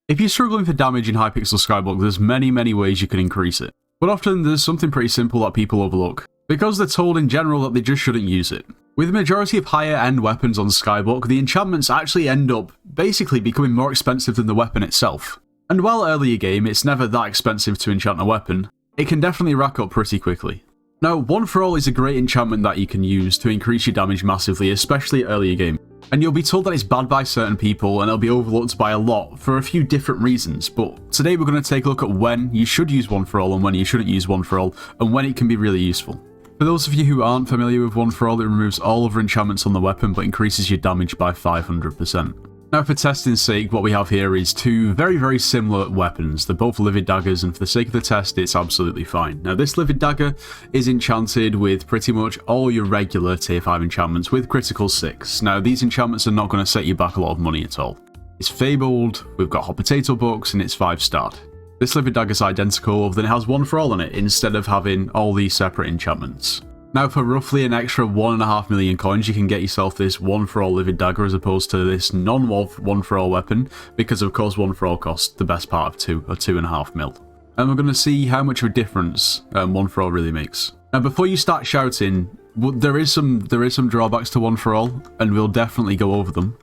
If you're struggling for damage in HYpixel Skyblock, there's many ways you can increase it. But often there's something pretty simple that people overlook, because they're told in general that they just shouldn't use it. With the majority of higher end weapons on Skyblock, the enchantments actually end up basically becoming more expensive than the weapon itself. And while earlier game it's never that expensive to enchant a weapon, it can definitely rack up pretty quickly. Now, One for All is a great enchantment that you can use to increase your damage massively, especially earlier game. And you'll be told that it's bad by certain people and it'll be overlooked by a lot for a few different reasons, but today we're going to take a look at when you should use One for All and when you shouldn't use One for All, and when it can be really useful. For those of you who aren't familiar with One for All, it removes all other enchantments on the weapon but increases your damage by 500%. Now, for testing's sake, what we have here is two very similar weapons. They're both Livid Daggers, and for the sake of the test, it's absolutely fine. Now, this Livid Dagger is enchanted with pretty much all your regular tier 5 enchantments with critical 6. Now, these enchantments are not going to set you back a lot of money at all. It's Fabled, we've got Hot Potato Books, and it's 5-starred. This Livid Dagger is identical, other than it has One for All on it, instead of having all these separate enchantments. Now, for roughly an extra 1.5 million coins, you can get yourself this One for All Livid Dagger as opposed to this non-WoW One for All weapon, because of course One for All costs the best part of 2.5 mil. And we're going to see how much of a difference One for All really makes. Now, before you start shouting, there is some drawbacks to One for All, and we'll definitely go over them.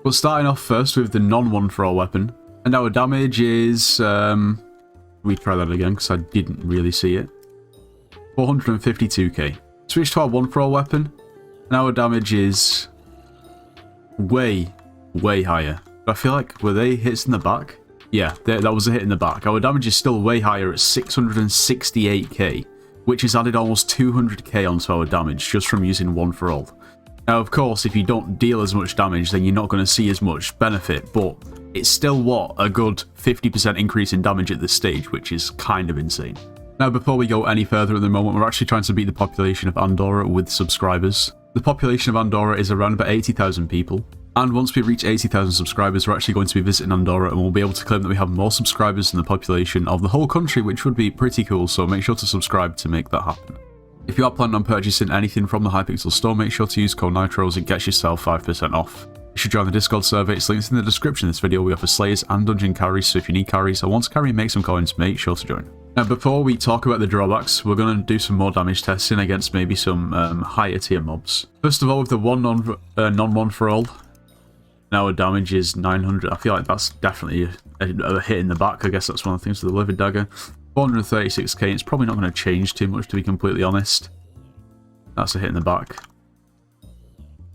But starting off first with the non-One for All weapon, and our damage is, let me try that again because I didn't really see it, 452k. Switch to our One for All weapon, and our damage is way higher. I feel like, were they hits in the back? Yeah, that was a hit in the back. Our damage is still way higher at 668k, which has added almost 200k onto our damage just from using One for All. Now, of course, if you don't deal as much damage, then you're not going to see as much benefit, but it's still, what, a good 50% increase in damage at this stage, which is kind of insane. Now, before we go any further at the moment, we're actually trying to beat the population of Andorra with subscribers. The population of Andorra is around about 80,000 people, and once we reach 80,000 subscribers, we're actually going to be visiting Andorra, and we'll be able to claim that we have more subscribers than the population of the whole country, which would be pretty cool, so make sure to subscribe to make that happen. If you are planning on purchasing anything from the HYpixel store, make sure to use code NITRO as it gets yourself 5% off. You should join the Discord server, it's linked in the description of this video. We offer Slayers and Dungeon carries, so if you need carries or want to carry and make some coins, make sure to join. Now, before we talk about the drawbacks, we're going to do some more damage testing against maybe some higher tier mobs. First of all, with the non-One for All, now our damage is 900. I feel like that's definitely a hit in the back. I guess that's one of the things with the Livid Dagger. 436k, it's probably not going to change too much, to be completely honest. That's a hit in the back.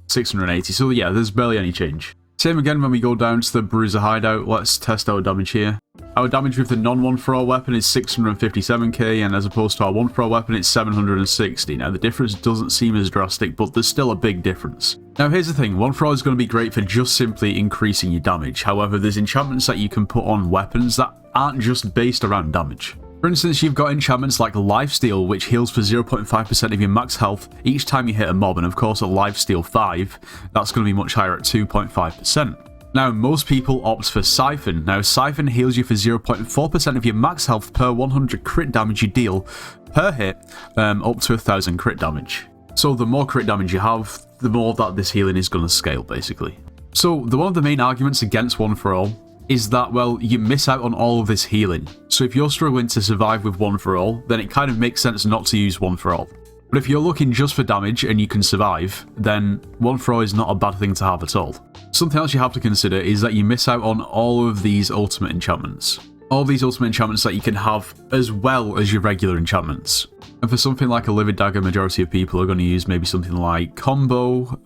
680, so yeah, there's barely any change. Same again when we go down to the Bruiser Hideout. Let's test our damage here. Our damage with the non-One for All weapon is 657k, and as opposed to our One for All weapon, it's 760. Now, the difference doesn't seem as drastic, but there's still a big difference. Now, here's the thing. One for All is going to be great for just simply increasing your damage. However, there's enchantments that you can put on weapons that aren't just based around damage. For instance, you've got enchantments like Lifesteal, which heals for 0.5% of your max health each time you hit a mob, and of course at Lifesteal 5, that's going to be much higher at 2.5%. Now, most people opt for Siphon. Now, Siphon heals you for 0.4% of your max health per 100 crit damage you deal per hit, up to 1000 crit damage. So the more crit damage you have, the more that this healing is going to scale, basically. So one of the main arguments against One for All is that, well, you miss out on all of this healing. So if you're struggling to survive with One for All, then it kind of makes sense not to use One for All. But if you're looking just for damage and you can survive, then One for All is not a bad thing to have at all. Something else you have to consider is that you miss out on all of these ultimate enchantments. All these ultimate enchantments that you can have as well as your regular enchantments. And for something like a Livid Dagger, majority of people are going to use maybe something like Combo,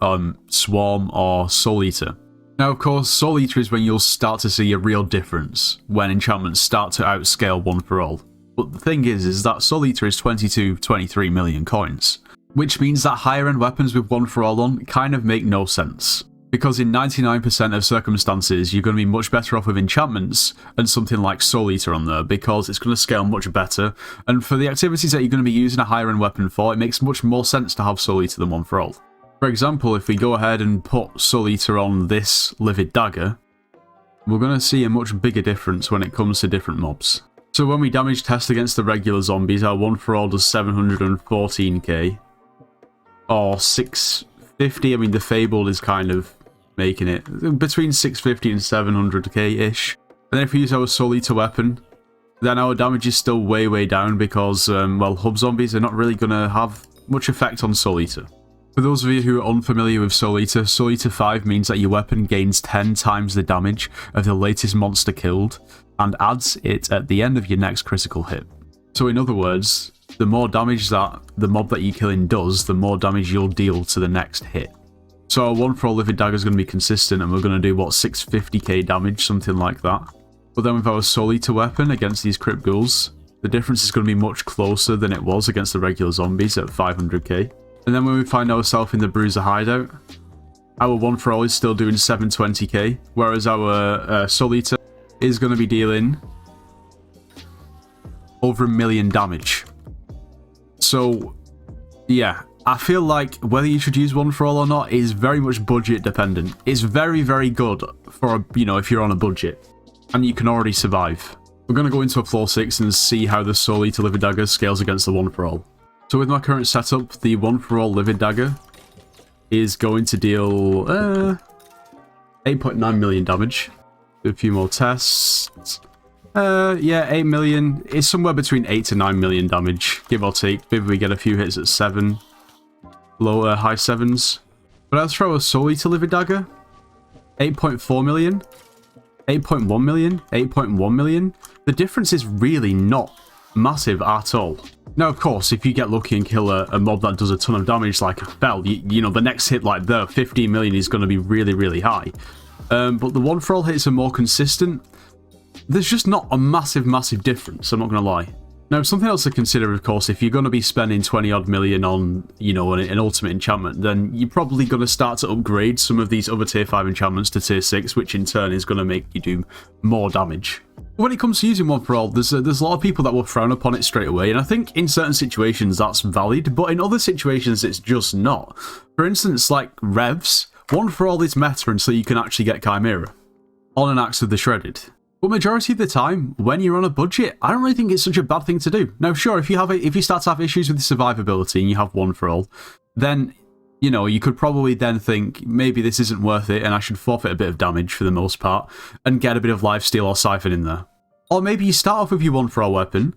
Swarm, or Soul Eater. Now, of course, Soul Eater is when you'll start to see a real difference when enchantments start to outscale One for All. But the thing is that Soul Eater is 23 million coins, which means that higher end weapons with One for All on kind of make no sense. Because in 99% of circumstances, you're going to be much better off with enchantments and something like Soul Eater on there, because it's going to scale much better. And for the activities that you're going to be using a higher end weapon for, it makes much more sense to have Soul Eater than One for All. For example, if we go ahead and put Soul Eater on this Livid Dagger, we're going to see a much bigger difference when it comes to different mobs. So when we damage test against the regular zombies, our One for All does 714k, or 650. I mean, the Fabled is kind of making it between 650 and 700k-ish. And then if we use our Soul Eater weapon, then our damage is still way down because, well, hub zombies are not really going to have much effect on Soul Eater. For those of you who are unfamiliar with Soul Eater 5 means that your weapon gains 10 times the damage of the latest monster killed and adds it at the end of your next critical hit. So in other words, the more damage that the mob that you're killing does, the more damage you'll deal to the next hit. So our 1-for-all Livid Dagger is going to be consistent and we're going to do, what, 650k damage, something like that. But then with our Soul Eater weapon against these Crypt Ghouls, the difference is going to be much closer than it was against the regular zombies at 500k. And then when we find ourselves in the Bruiser hideout, our 1-for-all is still doing 720k, whereas our Soul Eater is going to be dealing over 1 million damage. So, yeah, I feel like whether you should use 1-for-all or not is very much budget dependent. It's very good for, if you're on a budget and you can already survive. We're going to go into a floor 6 and see how the Soul Eater Livid Dagger scales against the 1-for-all. So with my current setup, the 1-for-all Livid Dagger is going to deal 8.9 million damage. Do a few more tests. Yeah, 8 million. It's somewhere between 8 to 9 million damage, give or take. Maybe we get a few hits at 7. Lower, high 7s. But as for our Soul Eater Livid Dagger, 8.4 million, 8.1 million, 8.1 million. The difference is really not massive at all. Now, of course, if you get lucky and kill a mob that does a ton of damage like a Fel, you know, the next hit like the 15 million is going to be really high. But the 1-for-all hits are more consistent. There's just not a massive difference, I'm not going to lie. Now, something else to consider, of course, if you're going to be spending 20-odd million on, an ultimate enchantment, then you're probably going to start to upgrade some of these other tier 5 enchantments to tier 6, which in turn is going to make you do more damage. When it comes to using 1-for-all, there's a lot of people that will frown upon it straight away, and I think in certain situations that's valid, but in other situations it's just not. For instance, like Revs, 1-for-all is meta until you can actually get Chimera on an Axe of the Shredded. But majority of the time, when you're on a budget, I don't really think it's such a bad thing to do. Now, sure, if you start to have issues with the survivability and you have 1-for-all, then, you could probably then think, maybe this isn't worth it and I should forfeit a bit of damage for the most part and get a bit of lifesteal or siphon in there. Or maybe you start off with your 1-for-all weapon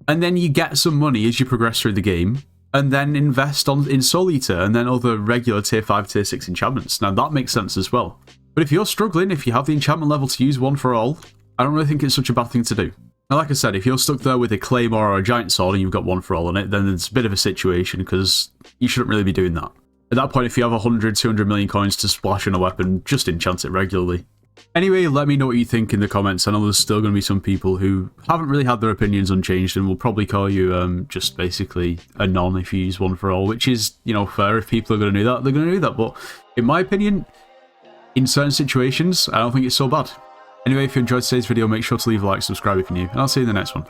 and then you get some money as you progress through the game and then invest in Soul Eater and then other regular tier 5, tier 6 enchantments. Now, that makes sense as well. But if you're struggling, if you have the enchantment level to use 1-for-all, I don't really think it's such a bad thing to do. Now, like I said, if you're stuck there with a Claymore or a Giant Sword and you've got 1-for-all on it, then it's a bit of a situation because you shouldn't really be doing that. At that point, if you have 100, 200 million coins to splash on a weapon, just enchant it regularly. Anyway, let me know what you think in the comments. I know there's still going to be some people who haven't really had their opinions unchanged and will probably call you just basically a non if you use 1-for-all, which is, fair. If people are going to do that, they're going to do that. But in my opinion, in certain situations, I don't think it's so bad. Anyway, if you enjoyed today's video, make sure to leave a like, subscribe if you're new, and I'll see you in the next one.